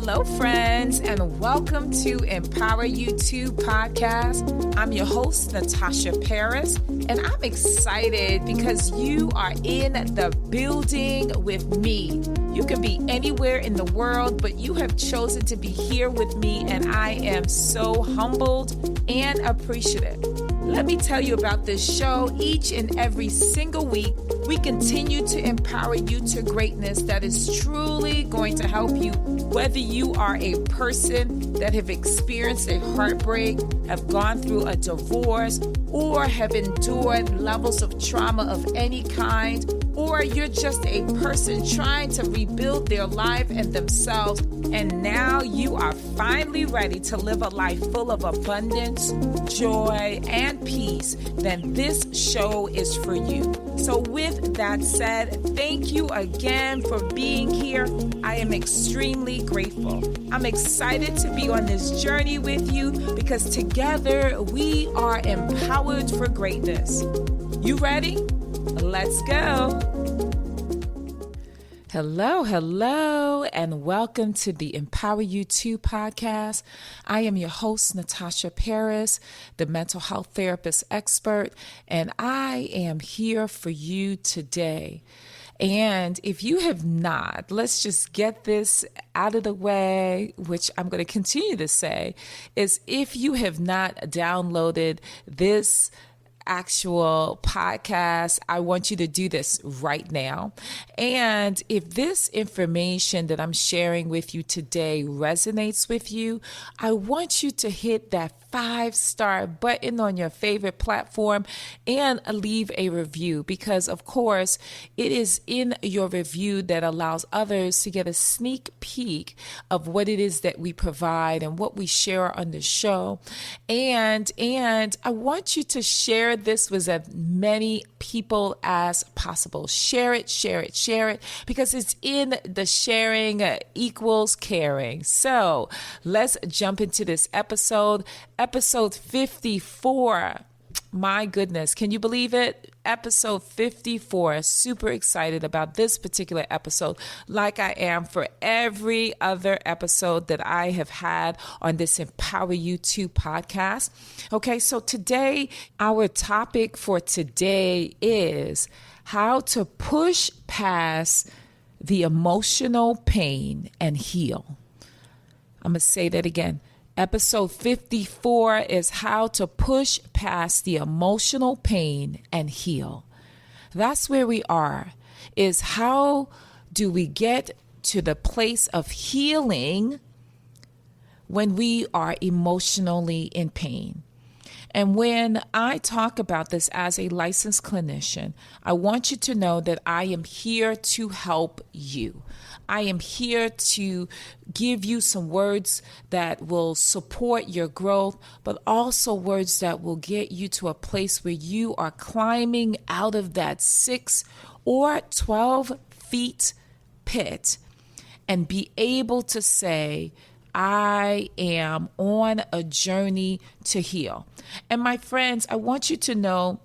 Hello, friends, and welcome to Empower You 2 podcast. I'm your host, Natasha Paris, and I'm excited because you are in the building with me. You can be anywhere in the world, but you have chosen to be here with me, and I am so humbled and appreciative. Let me tell you about this show. Each and every single week, we continue to empower you to greatness that is truly going to help you, whether you are a person that have experienced a heartbreak, have gone through a divorce, or have endured levels of trauma of any kind, or you're just a person trying to rebuild their life and themselves, and now you are finally ready to live a life full of abundance, joy, and peace, then this show is for you. So with that said, thank you again for being here. I am extremely grateful. I'm excited to be on this journey with you because together we are empowered for greatness. You ready? Let's go. Hello, and welcome to the Empower You 2 podcast. I am your host, Natasha Paris, the mental health therapist expert, and I am here for you today. And if you have not, let's just get this out of the way, which I'm going to continue to say, is if you have not downloaded this actual podcast, I want you to do this right now. And if this information that I'm sharing with you today resonates with you, I want you to hit that 5-star button on your favorite platform and leave a review, because of course it is in your review that allows others to get a sneak peek of what it is that we provide and what we share on the show. And I want you to share this with as many people as possible. Share it, because it's in the sharing equals caring. So let's jump into this episode 54. My goodness, can you believe it? Episode 54. Super excited about this particular episode, like I am for every other episode that I have had on this Empower You 2 podcast. Okay, so today, our topic for today is how to push past the emotional pain and heal. I'm going to say that again. Episode 54 is how to push past the emotional pain and heal. That's where we are, is how do we get to the place of healing when we are emotionally in pain? And when I talk about this as a licensed clinician, I want you to know that I am here to help you. I am here to give you some words that will support your growth, but also words that will get you to a place where you are climbing out of that 6 or 12 feet pit and be able to say, I am on a journey to heal. And my friends, I want you to know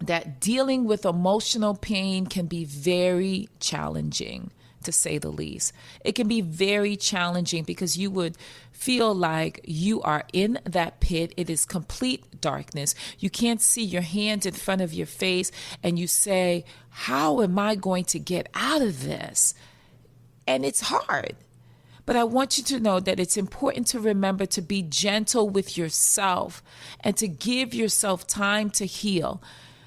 that dealing with emotional pain can be very challenging, to say the least. It can be very challenging because you would feel like you are in that pit. It is complete darkness. You can't see your hand in front of your face, and you say, how am I going to get out of this? And it's hard. But I want you to know that it's important to remember to be gentle with yourself and to give yourself time to heal,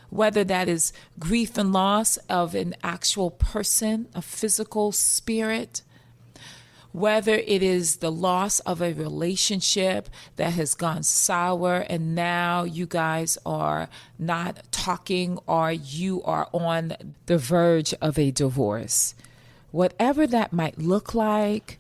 whether that is grief and loss of an actual person, a physical spirit, whether it is the loss of a relationship that has gone sour and now you guys are not talking or you are on the verge of a divorce. Whatever that might look like,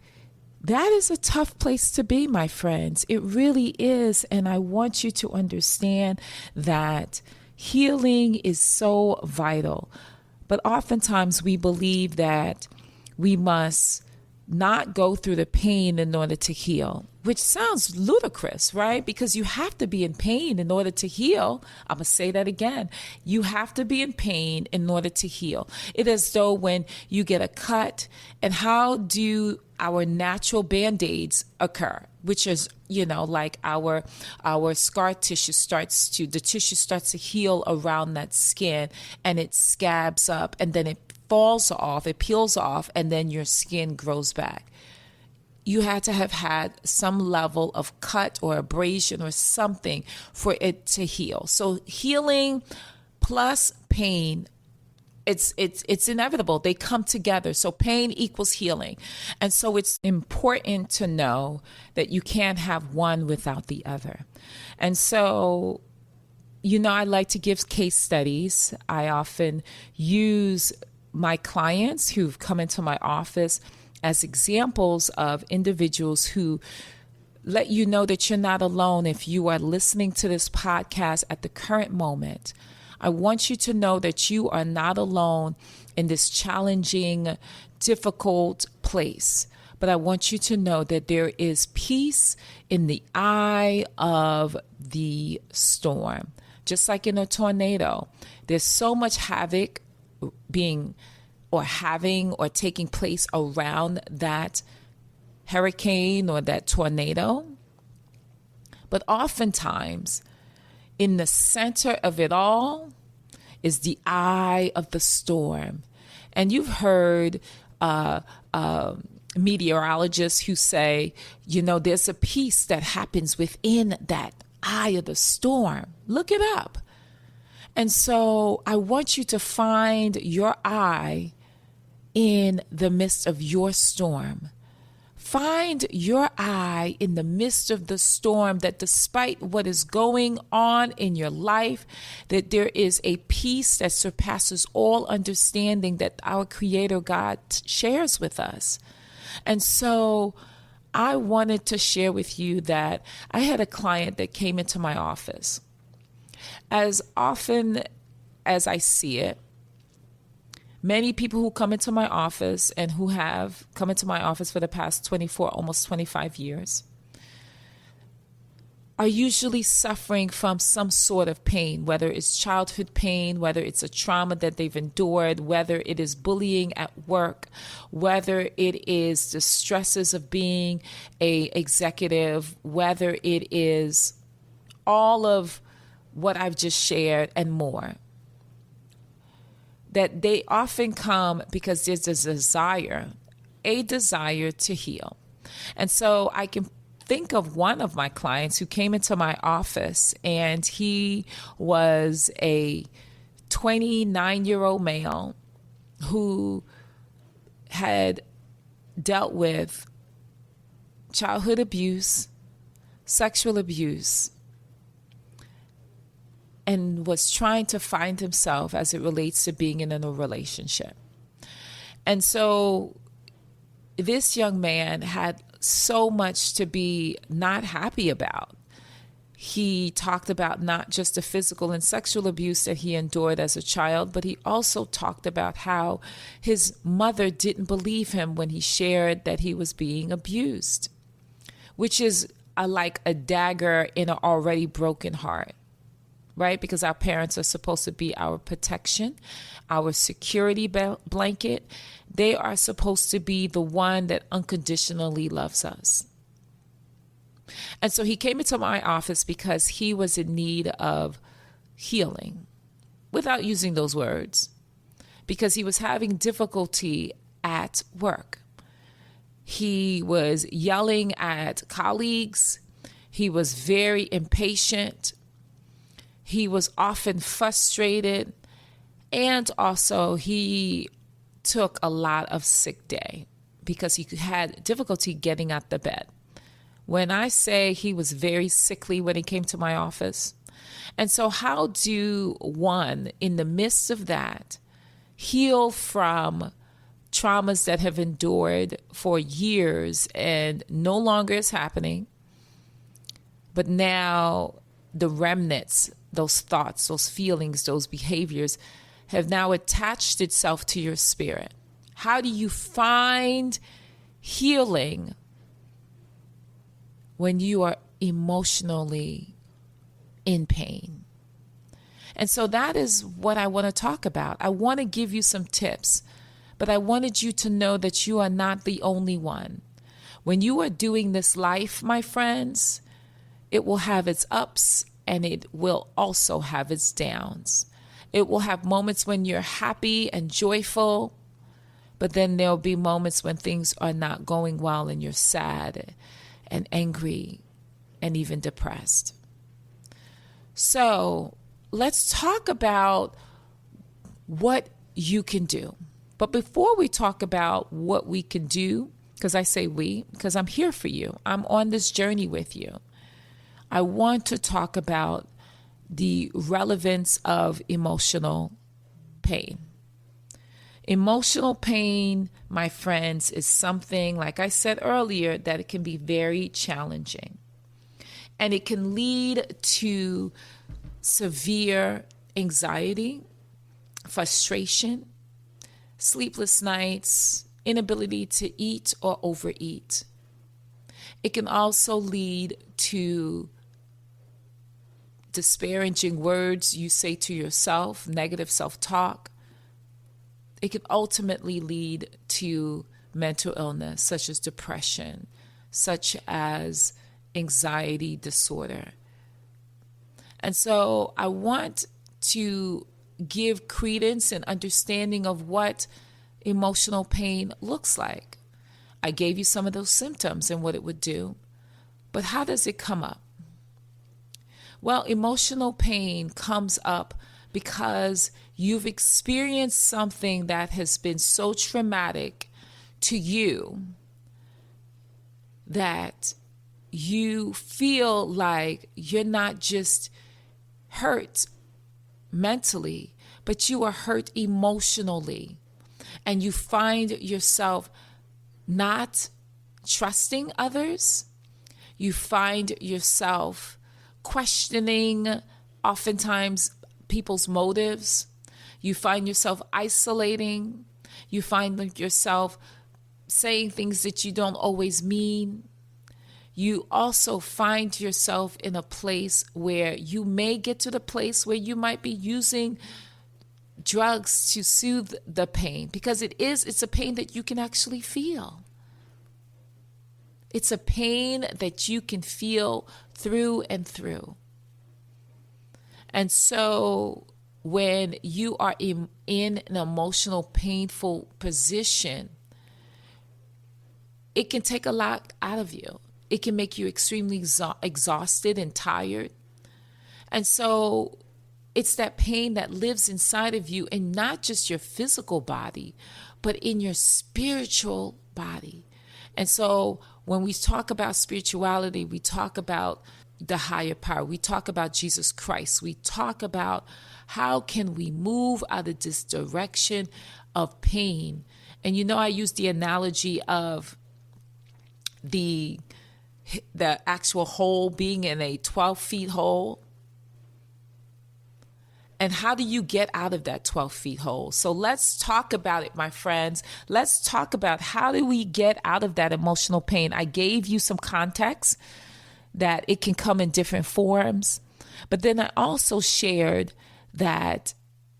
that is a tough place to be, my friends. It really is. And I want you to understand that healing is so vital. But oftentimes we believe that we must not go through the pain in order to heal, which sounds ludicrous, right? Because you have to be in pain in order to heal. I'm going to say that again. You have to be in pain in order to heal. It is as though when you get a cut, and how do our natural Band-Aids occur, which is, like our scar tissue the tissue starts to heal around that skin, and it scabs up, and then it falls off, it peels off, and then your skin grows back. You had to have had some level of cut or abrasion or something for it to heal. So healing plus pain, it's inevitable. They come together. So pain equals healing. And so it's important to know that you can't have one without the other. And so, I like to give case studies. I often use my clients who've come into my office as examples of individuals who let you know that you're not alone if you are listening to this podcast at the current moment. I want you to know that you are not alone in this challenging, difficult place. But I want you to know that there is peace in the eye of the storm. Just like in a tornado, there's so much havoc having or taking place around that hurricane or that tornado. But oftentimes, in the center of it all is the eye of the storm. And you've heard meteorologists who say, there's a peace that happens within that eye of the storm. Look it up. And so I want you to find your eye in the midst of your storm. Find your eye in the midst of the storm, that despite what is going on in your life, that there is a peace that surpasses all understanding that our Creator God shares with us. And so I wanted to share with you that I had a client that came into my office. As often as I see it, many people who come into my office and who have come into my office for the past 24, almost 25 years, are usually suffering from some sort of pain, whether it's childhood pain, whether it's a trauma that they've endured, whether it is bullying at work, whether it is the stresses of being an executive, whether it is all of what I've just shared and more. That they often come because there's a desire to heal. And so I can think of one of my clients who came into my office, and he was a 29-year-old male who had dealt with childhood abuse, sexual abuse, and was trying to find himself as it relates to being in a relationship. And so this young man had so much to be not happy about. He talked about not just the physical and sexual abuse that he endured as a child, but he also talked about how his mother didn't believe him when he shared that he was being abused, which is like a dagger in an already broken heart, right? Because our parents are supposed to be our protection, our security blanket. They are supposed to be the one that unconditionally loves us. And so he came into my office because he was in need of healing, without using those words, because he was having difficulty at work. He was yelling at colleagues. He was very impatient. He was often frustrated. And also he took a lot of sick day because he had difficulty getting out the bed. When I say he was very sickly when he came to my office. And so how do one, in the midst of that, heal from traumas that have endured for years and no longer is happening, but now the remnants, those thoughts, those feelings, those behaviors have now attached itself to your spirit? How do you find healing when you are emotionally in pain. And so that is what I want to talk about. I want to give you some tips, but I wanted you to know that you are not the only one. When you are doing this life, my friends, it will have its ups and it will also have its downs. It will have moments when you're happy and joyful, but then there'll be moments when things are not going well and you're sad and angry and even depressed. So let's talk about what you can do. But before we talk about what we can do, because I say we, because I'm here for you. I'm on this journey with you. I want to talk about the relevance of emotional pain. Emotional pain, my friends, is something, like I said earlier, that it can be very challenging. And it can lead to severe anxiety, frustration, sleepless nights, inability to eat or overeat. It can also lead to disparaging words you say to yourself, negative self-talk. It can ultimately lead to mental illness, such as depression, such as anxiety disorder. And so I want to give credence and understanding of what emotional pain looks like. I gave you some of those symptoms and what it would do, but how does it come up? Well, emotional pain comes up because you've experienced something that has been so traumatic to you that you feel like you're not just hurt mentally, but you are hurt emotionally. And you find yourself not trusting others. You find yourself questioning oftentimes people's motives. You find yourself isolating. You find yourself saying things that you don't always mean. You also find yourself in a place where you may get to the place where you might be using drugs to soothe the pain, because it's a pain that you can actually feel. It's a pain that you can feel through and through. And so when you are in an emotional, painful position, it can take a lot out of you. It can make you extremely exhausted and tired. And so it's that pain that lives inside of you, and not just your physical body, but in your spiritual body. And so when we talk about spirituality, we talk about the higher power. We talk about Jesus Christ. We talk about how can we move out of this direction of pain. And you know, I use the analogy of the actual hole being in a 12-feet hole. And how do you get out of that 12-feet hole? So let's talk about it, my friends. Let's talk about how do we get out of that emotional pain. I gave you some context that it can come in different forms. But then I also shared that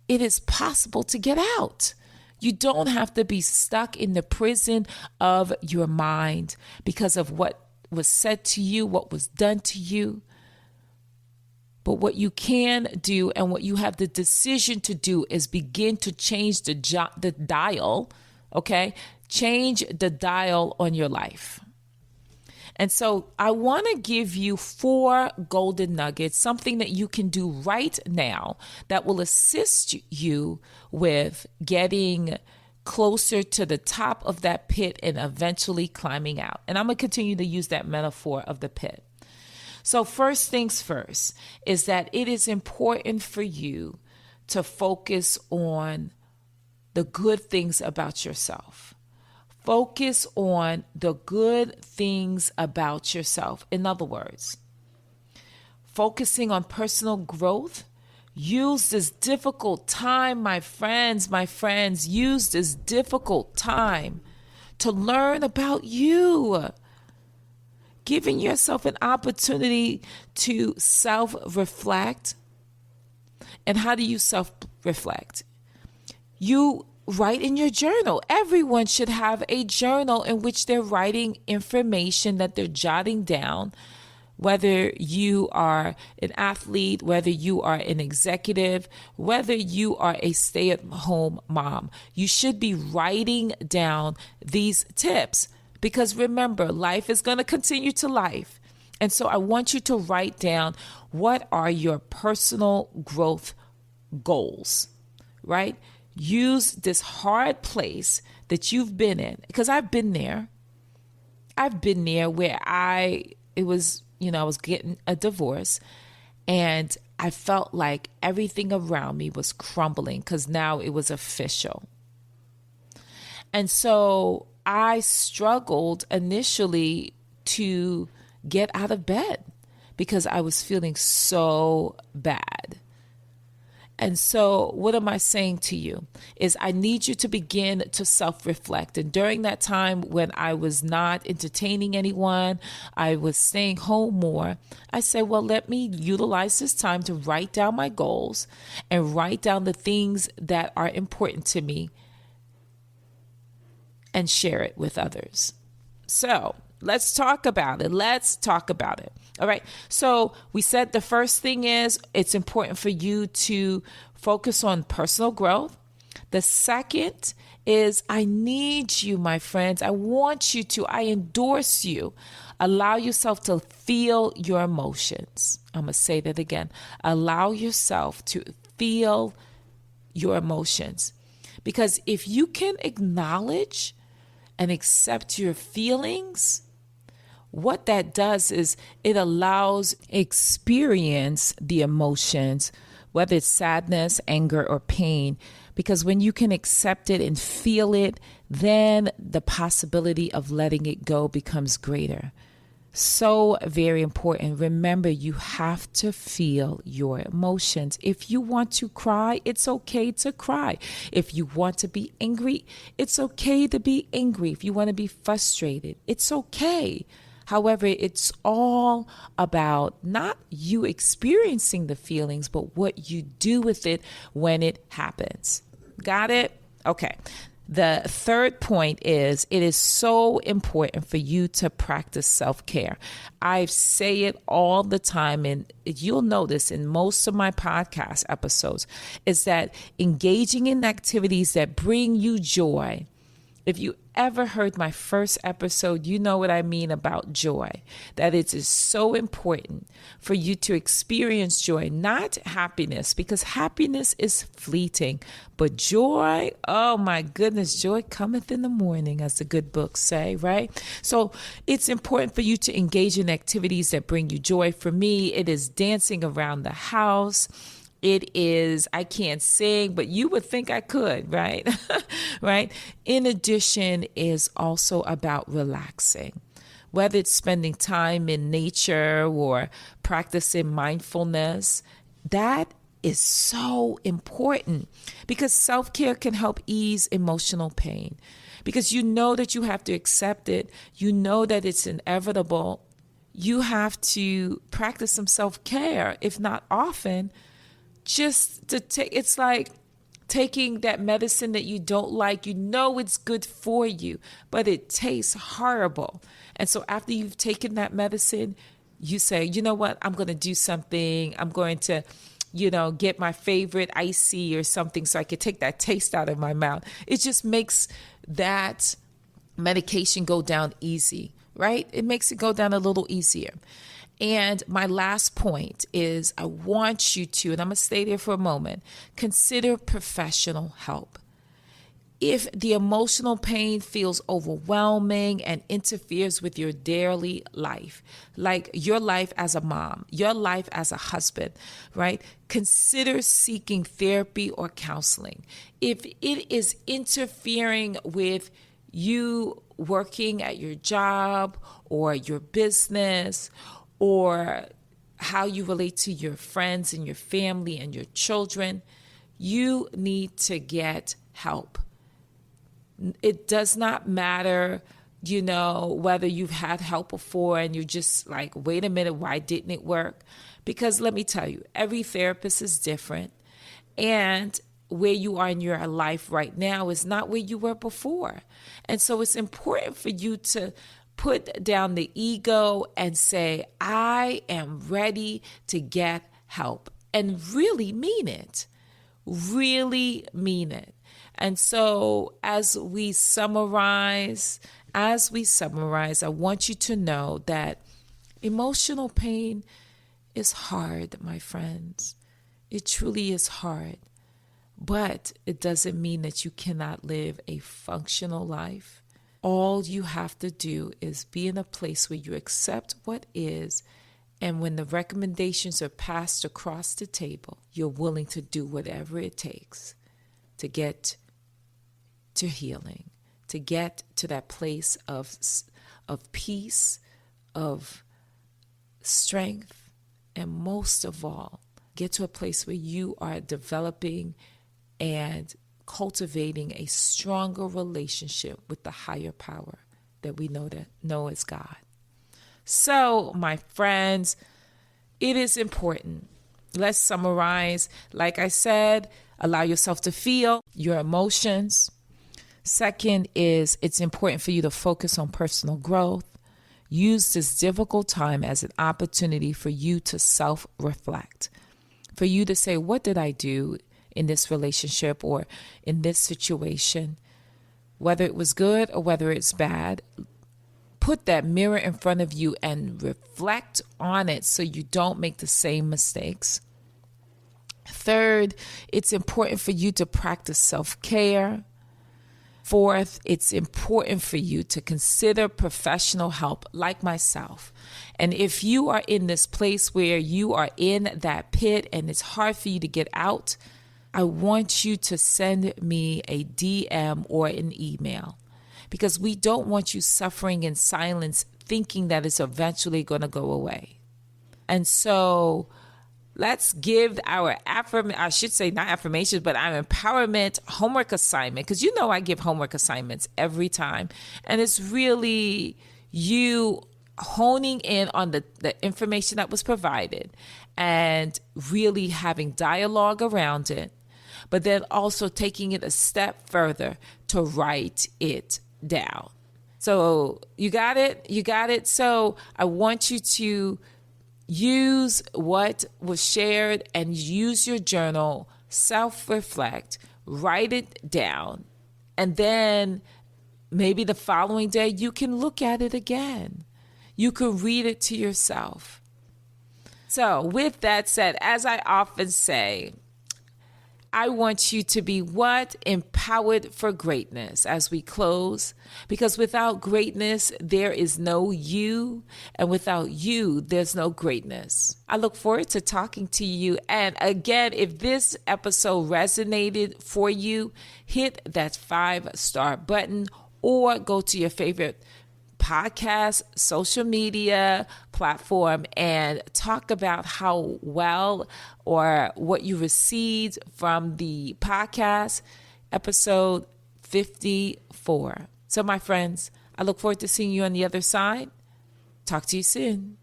it is possible to get out. You don't have to be stuck in the prison of your mind because of what was said to you, what was done to you. But what you can do and what you have the decision to do is begin to change the dial, okay? Change the dial on your life. And so I want to give you 4 golden nuggets, something that you can do right now that will assist you with getting closer to the top of that pit and eventually climbing out. And I'm going to continue to use that metaphor of the pit. So first things first is that it is important for you to focus on the good things about yourself. Focus on the good things about yourself. In other words, focusing on personal growth. Use this difficult time, my friends, use this difficult time to learn about you. Giving yourself an opportunity to self-reflect. And how do you self-reflect? You write in your journal. Everyone should have a journal in which they're writing information that they're jotting down. Whether you are an athlete, whether you are an executive, whether you are a stay-at-home mom, you should be writing down these tips, because remember, life is going to continue to life. And so I want you to write down, what are your personal growth goals, right? Use this hard place that you've been in, because I've been there. I've been there where I was getting a divorce, and I felt like everything around me was crumbling because now it was official. And so I struggled initially to get out of bed because I was feeling so bad. And so what am I saying to you is I need you to begin to self-reflect. And during that time when I was not entertaining anyone, I was staying home more, I said, well, let me utilize this time to write down my goals and write down the things that are important to me and share it with others. So let's talk about it. All right. So we said the first thing is it's important for you to focus on personal growth. The second is I need you, my friends. I want you to, I endorse you. Allow yourself to feel your emotions. I'm going to say that again. Allow yourself to feel your emotions. Because if you can acknowledge and accept your feelings, what that does is it allows experience the emotions, whether it's sadness, anger, or pain. Because when you can accept it and feel it, then the possibility of letting it go becomes greater. So very important. Remember, you have to feel your emotions. If you want to cry, it's okay to cry. If you want to be angry, it's okay to be angry. If you want to be frustrated, it's okay. However, it's all about not you experiencing the feelings, but what you do with it when it happens. Got it? Okay. The third point is it is so important for you to practice self-care. I say it all the time, and you'll notice in most of my podcast episodes, is that engaging in activities that bring you joy. If you ever heard my first episode, you know what I mean about joy, that it is so important for you to experience joy, not happiness, because happiness is fleeting, but joy, oh my goodness, joy cometh in the morning, as the good books say, right? So it's important for you to engage in activities that bring you joy. For me, it is dancing around the house. It is, I can't sing, but you would think I could, right? Right? In addition, is also about relaxing, whether it's spending time in nature or practicing mindfulness. That is so important because self-care can help ease emotional pain, because you know that you have to accept it. You know that it's inevitable. You have to practice some self-care, if not often. Just to take, it's like taking that medicine that you don't like, you know it's good for you, but it tastes horrible. And so after you've taken that medicine, you say, you know what, I'm going to do something. I'm going to, get my favorite icy or something so I can take that taste out of my mouth. It just makes that medication go down easy, right? It makes it go down a little easier. And my last point is I want you to, and I'm going to stay there for a moment, consider professional help. If the emotional pain feels overwhelming and interferes with your daily life, like your life as a mom, your life as a husband, right? Consider seeking therapy or counseling. If it is interfering with you working at your job or your business, or how you relate to your friends and your family and your children, you need to get help. It does not matter, whether you've had help before and you're just like, wait a minute, why didn't it work? Because let me tell you, every therapist is different. And where you are in your life right now is not where you were before. And so it's important for you to put down the ego and say, I am ready to get help, and really mean it. Really mean it. And so as we summarize, I want you to know that emotional pain is hard, my friends. It truly is hard. But it doesn't mean that you cannot live a functional life. All you have to do is be in a place where you accept what is, and when the recommendations are passed across the table, you're willing to do whatever it takes to get to healing, to get to that place of peace, of strength, and most of all, get to a place where you are developing and cultivating a stronger relationship with the higher power that we know as God. So, my friends, it is important. Let's summarize. Like I said, allow yourself to feel your emotions. Second is, it's important for you to focus on personal growth. Use this difficult time as an opportunity for you to self-reflect, for you to say, what did I do in this relationship or in this situation, whether it was good or whether it's bad? Put that mirror in front of you and reflect on it so you don't make the same mistakes. Third, it's important for you to practice self-care. Fourth, it's important for you to consider professional help like myself. And if you are in this place where you are in that pit and it's hard for you to get out, I want you to send me a DM or an email, because we don't want you suffering in silence thinking that it's eventually going to go away. And so let's give our not affirmations, but our empowerment homework assignment, because I give homework assignments every time. And it's really you honing in on the information that was provided and really having dialogue around it, but then also taking it a step further to write it down. So you got it. So I want you to use what was shared and use your journal, self-reflect, write it down, and then maybe the following day you can look at it again. You can read it to yourself. So with that said, as I often say, I want you to be empowered for greatness as we close, because without greatness, there is no you, and without you, there's no greatness. I look forward to talking to you. And again, if this episode resonated for you, hit that 5-star button or go to your favorite podcast, social media platform, and talk about how well or what you received from the podcast, episode 54. So, my friends, I look forward to seeing you on the other side. Talk to you soon.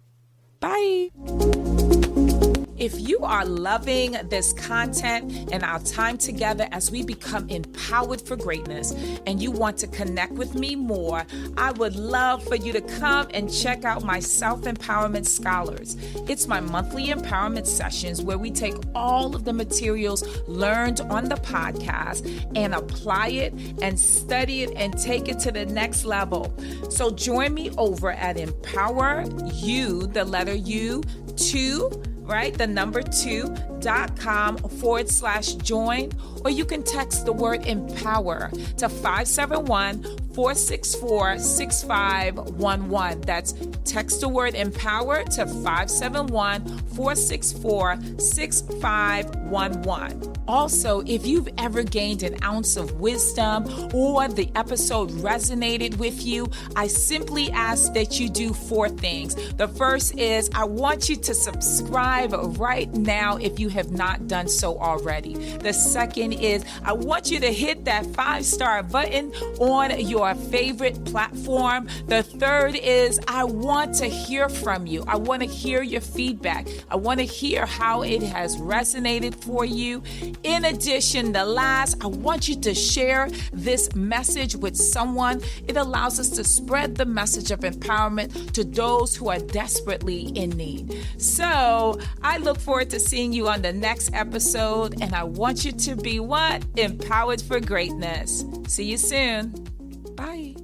Bye. If you are loving this content and our time together as we become empowered for greatness, and you want to connect with me more, I would love for you to come and check out my Self-Empowerment Scholars. It's my monthly empowerment sessions where we take all of the materials learned on the podcast and apply it and study it and take it to the next level. So join me over at Empower You, the letter U, 2, right? The number 2.com/join, or you can text the word empower to 571-464-6511. That's text the word empower to 571-464-6511. Also, if you've ever gained an ounce of wisdom or the episode resonated with you, I simply ask that you do 4 things. The first is I want you to subscribe right now if you have not done so already. The second is I want you to hit that 5-star button on your favorite platform. The third is I want to hear from you. I want to hear your feedback. I want to hear how it has resonated for you. In addition, the last, I want you to share this message with someone. It allows us to spread the message of empowerment to those who are desperately in need. So I look forward to seeing you on the next episode, and I want you to be what? Empowered for greatness. See you soon. Bye.